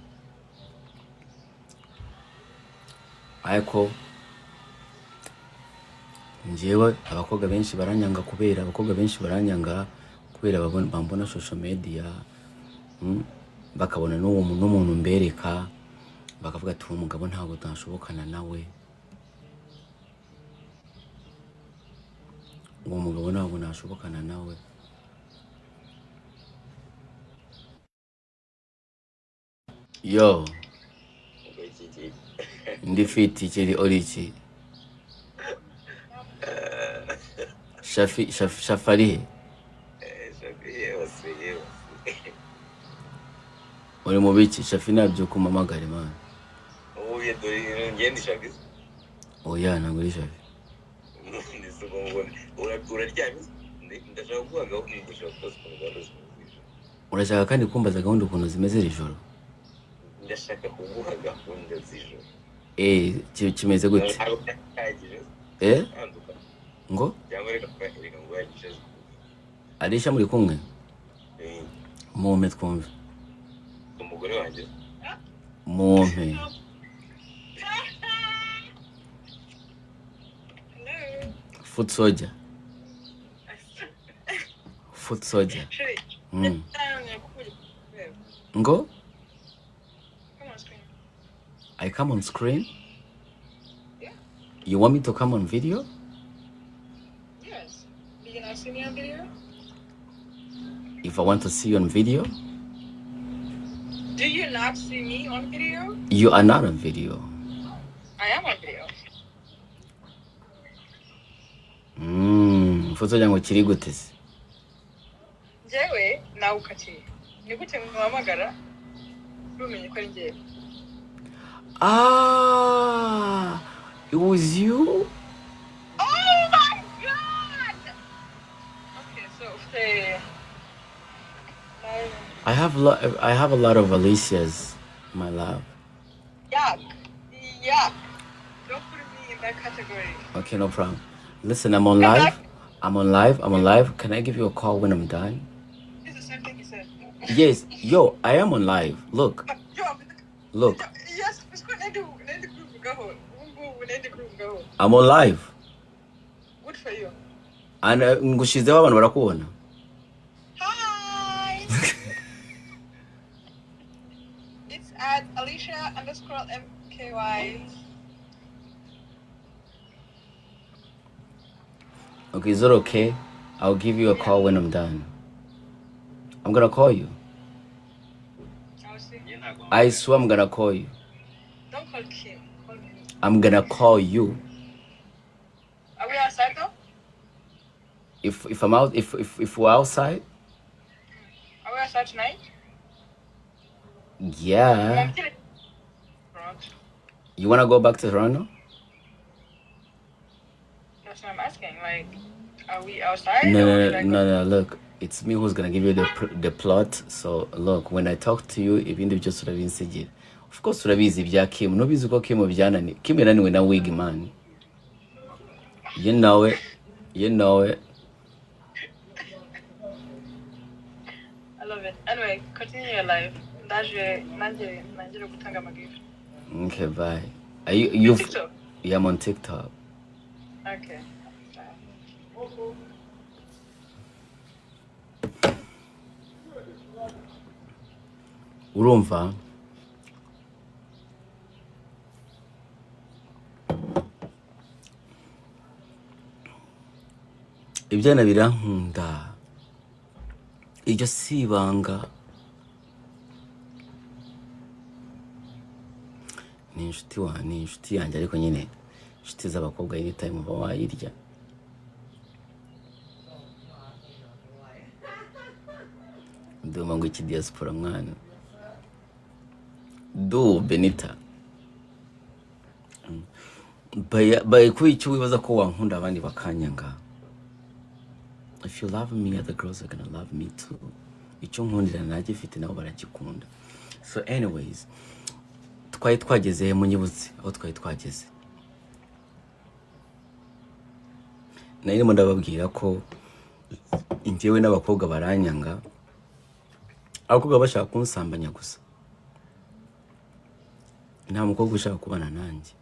Ariko njyewe abakobwa benshi baranyanga kubera bambona social media, bakabona n'umuntu mbereka bakavuga ati uwo mugabo ntabwo utashobokana nawe, uwo mugabo ntabwo nashobokana nawe. Yo ndi fiti kiri oriki Shafari uri mu biki? Shafi nabyuka umamagare man. Uye dore ngende Shafi. Oya ntabwo uri Shafi. Uraryamye? Ndashaka kuvuga ngo ndashaka kubaza. Urashaka kandi kumbaza gahunda ukuntu zimeze iri joro? Ndashaka kuguha gahunda z'ijoro. Kimeze gute? Ngo? Arisha muri kumwe? Mumpe twumve. Umugore wanjye. Mumpe. Foot soldier. Foot soldier. Ngo? I come on screen? Yeah. You want me to come on video? Yes. Do you not see me on video? If I want to see you on video? Do you not see me on video? You are not on video. I am on video. Foot soldier ngo kiri gute se? Cyawe nawe ukaciye. Ni gute muhamagara? Rumenye ko ari njye. Ah, it was you? Oh my god! Okay, so I have a lot of Alicias, my love. Yuck. Don't put me in that category. Okay, no problem. Listen, I'm on live. I'm on live. Can I give you a call when I'm done? It's the same thing you said. Yes, yo, I am on live. Look. Yes, go. I'm on live. Good for you. And ngushizeho abantu barakubona. Hi. It's at Alicia_MKY. Okay, is it okay? I'll give you a call when I'm done. I'm gonna call you. I swear I'm gonna call you. Don't call Kim. Call me. I'm gonna call you. Are we outside though? If I'm out, if we're outside. Are we outside tonight? Yeah. You wanna go back to Toronto? That's what I'm asking. Like, are we outside? No. Look, it's me who's gonna give you the plot. So look, when I talk to you, ibindi byose urabinsegera. Of course urabizi bya Kim. Nubizi ko Kim byanani. Kim yananiwe na wig man. You know it. I love it. Anyway, continue your life. Ndaje nangire gutanga amagift. Okay, bye. Are you TikTok? Yeah, I'm on TikTok. Okay. Urumva? Ibyana birankunda. Iryo si ibanga. Ni inshuti yanjye ariko nyine inshuti z'abakobwa anytime uba wayirya. Ndumva ngo iki diaspora mwana. Do Benita. By kwica wibaza ko wankunda abandi bakanyanga. If you love me, other girls are gonna love me too. Icyo nkundira najye fite nabo barakikunda. So anyways, twageze mu nyibutse aho twageze. Narimo ndababwira ko njyewe n'abakobwa baranyanga. Abakobwa bashaka kunsambanya gusa. Nta mukobwa ushaka kubana nanjye.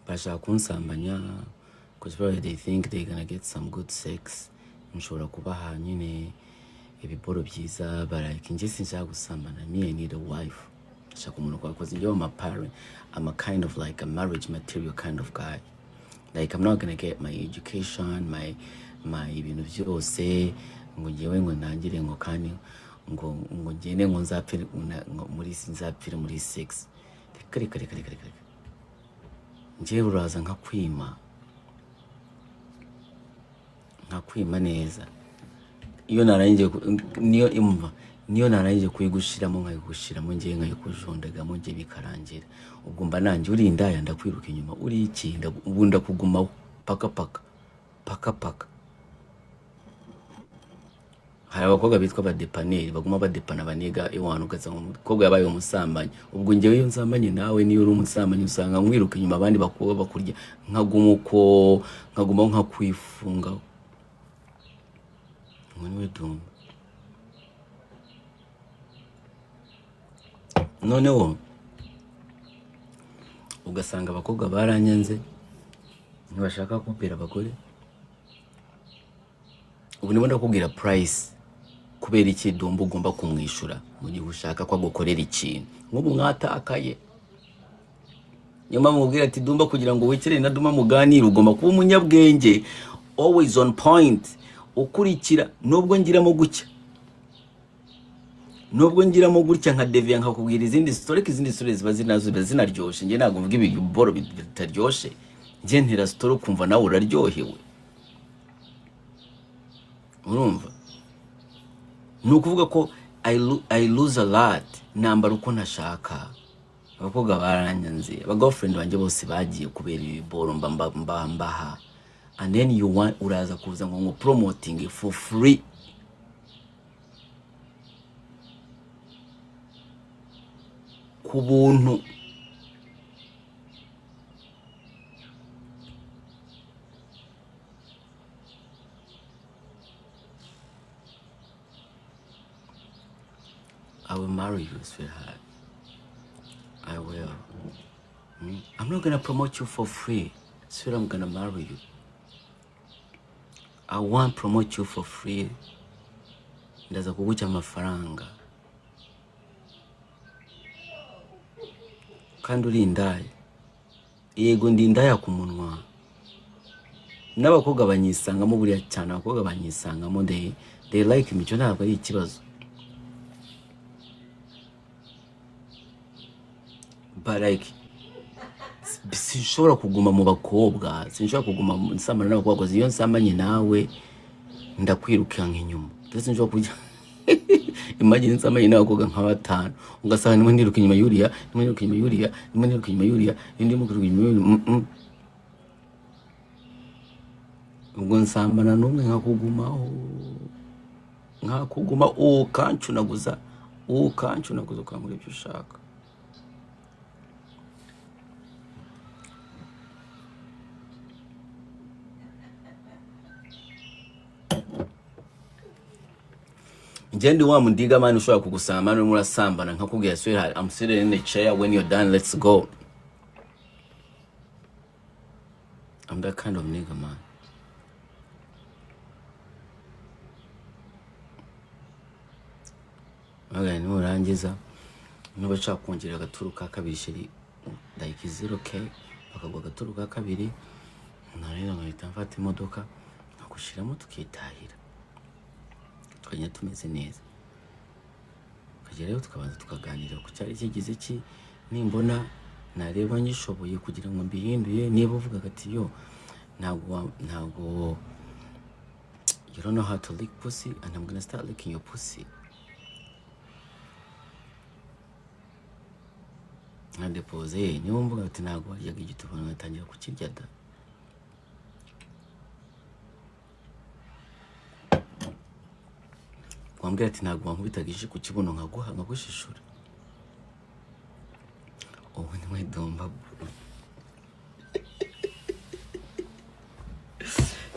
Bashaka kunsambanya because probably they think they're gonna get some good sex. Nshobora kubaha nyine ibiboro byiza barayike nje sinshaka gusambana. Me I need a wife. Shaka umuntu kwakoze njye my parent. I'm a kind of like a marriage material kind of guy. Like I'm not gonna get my education, my ibintu byose ngo ngewe ngo ntangire ngo kandi ngo ngene ngo nzapfire muri sinzapfire muri 6. Kare nje uraza nkakwima neza. Iyo narangije niyo narangije kuyigushiramo nkayigushiramo ngiye nkayikujondagamo ngiye bikarangira. Ubwo mba nanjye uri indaya ndakwiruka inyuma uri iki ndabunda kugumaho paka. Hari abakobwa bitwa badepaneri baguma badepana baniga iwantu ugaza umukobwa yabaye umusambanyi. Ubwo ngewe iyo nsambanye nawe niyo uri umusambanyi usanga nkwiruka inyuma abandi bakobwa bakurya nkaguma nkakwifunga. Niwe dumba. Noneho ugasanga abakobwa baranyanze ntibashaka kumpera abagore. Ubu nibo ndakubwira price kubera iki dumba ugomba kumwishura mu gihe ushaka ko agukorera ikintu. Nk'ubu mwatakaye nyuma mubwira ati dumba kugira ngo wikere na dumba muganire ugomba kuba umunyabwenge, always on point, ukurikira nubwo ngiramo gucya. Nubwo ngiramo gutya nka devia nkakubwira izindi story ziba zinaryoshe. Nge ntabwo mvuga ibiboro bitaryoshe. Nge ntera story kumva nawe uraryohewe. Urumva? Nukuvuga ko I lose a lot nambara uko ntashaka. Abakobwa baranyanze, aba girlfriend banje bose bagiye kubera ibiboro mbaha. And then you want uraza kuza ngo promoting for free. Kubuntu. I will marry you, sweetheart. I will. I'm not gonna promote you for free. Sweetheart, I'm gonna marry you. I won't promote you for free. Ndaza kuguca amafaranga. Kandi uri indaya. Yego ndi indaya ku munwa. N'abakobwa banyisangamo buriya cyane. Abakobwa banyisangamo they like me. Cyo ntabwo ari ikibazo. But like sinshobora kuguma mu bakobwa, sinshobora kuguma nsambana n'abakobwa. Iyo nsambanye nawe ndakwiruka nk'inyuma. Ndetse nshobora kujya imagine nsambanye n'abakobwa nka 5 ugasanga nimwe ndiruka inyuma yuriya, nimwe ndiruka inyuma yuriya, nimwe ndiruka inyuma yuriya, indi mukuruka inyuma yuriya. Ubwo nsambana n'umwe nkakuguma ukancunaguza ukangura ibyo ushaka. Jendi wa mundiga mani ushobora kugusama mani murasambana nkakubwira sweetheart, I'm sitting in the chair, when you're done let's go. I'm that kind of nigga, man. Okay, nurangiza nubashaka kongera agaturu ka kabiri sheri like 0k bakagwa agaturu ka kabiri narira nkahita mfata imodoka nakushiramo tukitahira tukanya tumeze neza. Kagerayo tukabanza tukaganira ku cyari kigize ki, nimbona nareba nyishoboye kugira ngo mbihinduye. Niba uvuga ati yo ntago you don't know how to lick pussy and I'm gonna start licking your pussy. Ndepose niba mvuga ati ntago waryaga igitubano ngatangira kukirya da. Kwambwira ati ntago wankubitaga ishi ku kibuno nkagushishura. Ubu niwe dumba.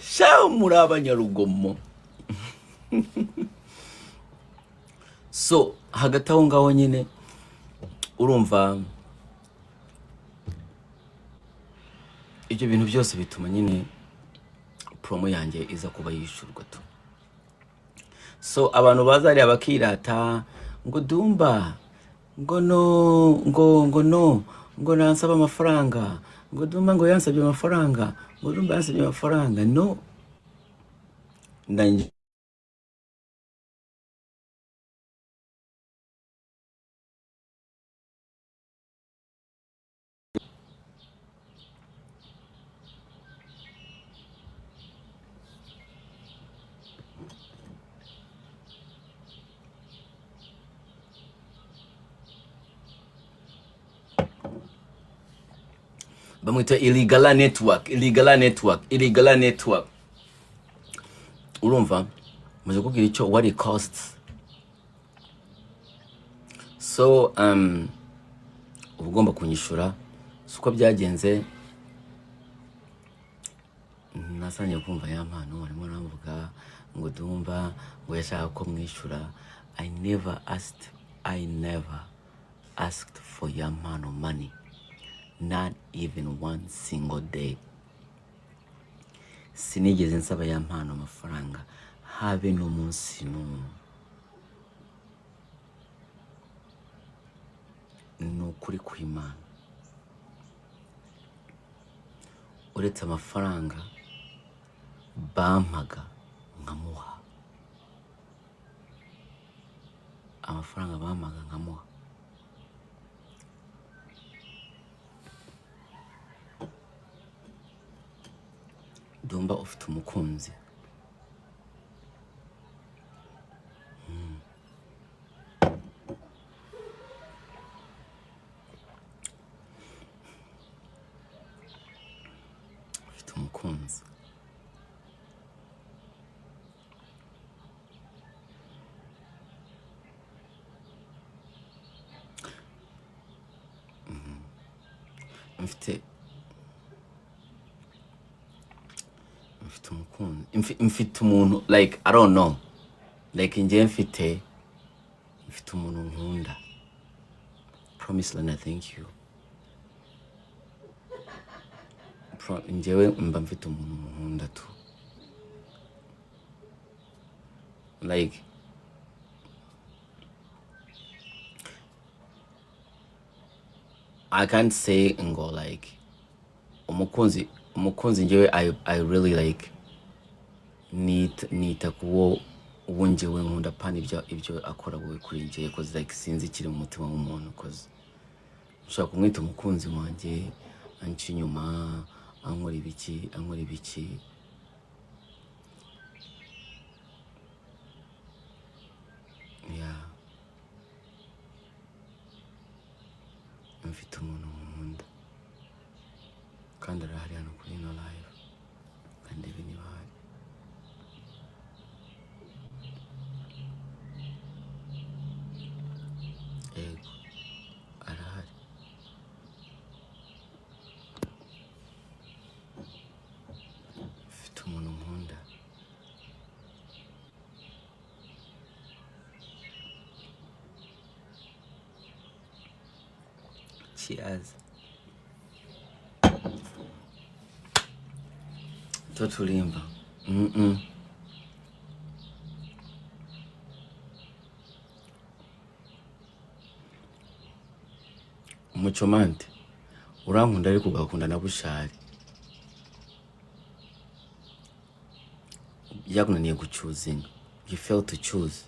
Shaho muri abanyarugomo. So hagati aho ngaho nyine urumva ibyo bintu byose bituma nyine promo yanjye iza kuba yishurwa tu. So abantu bazariya bakirata ngo Dumba ngo nansaba amafaranga, ngo Dumba ngo yansabye amafaranga, ngo Dumba yansabye amafaranga. No, ndanje bamwita illegal network. Urumva maze kubwira icyo what it costs. So ugomba kunyishura suko byagenze. Nasanye kumva yampano arimo navuga ngo Dumba ngo yashaka ko mwishura. I never asked for yampano money, not even one single day. Sinigeze nsaba yampano amafaranga habe n'umunsi n'umwe. Nukuri kw'Imana, uretse amafaranga bampaga nkamuha. Amafaranga bampaga nkamuha. Dumba ufite umukunzi. Ufite umukunzi. Mfite umuntu, like I don't know, like nje mfite umuntu nkunda. Promise Lena, thank you. Njewe mba mfite umuntu nkunda tu. Like I can't say and go like umukunzi njewe I really like nita kuwo njyewe nkunda pana ibyo akora wowe kuri njye, cause like sinzi kiri mu mutima w'umuntu, cause ushaka kumwita umukunzi wanjye anca inyuma ankora ibiki. Yeah, mfite umuntu nkunda kandi arahari hano kuri ino live kandi ibi niba hari. Ego arahari. Mfite umuntu nkunda. Cheers. Tutulimba. Umucomante urankunda ariko ugakunda na bushari. Yakunaniye guchoosing. You failed to choose.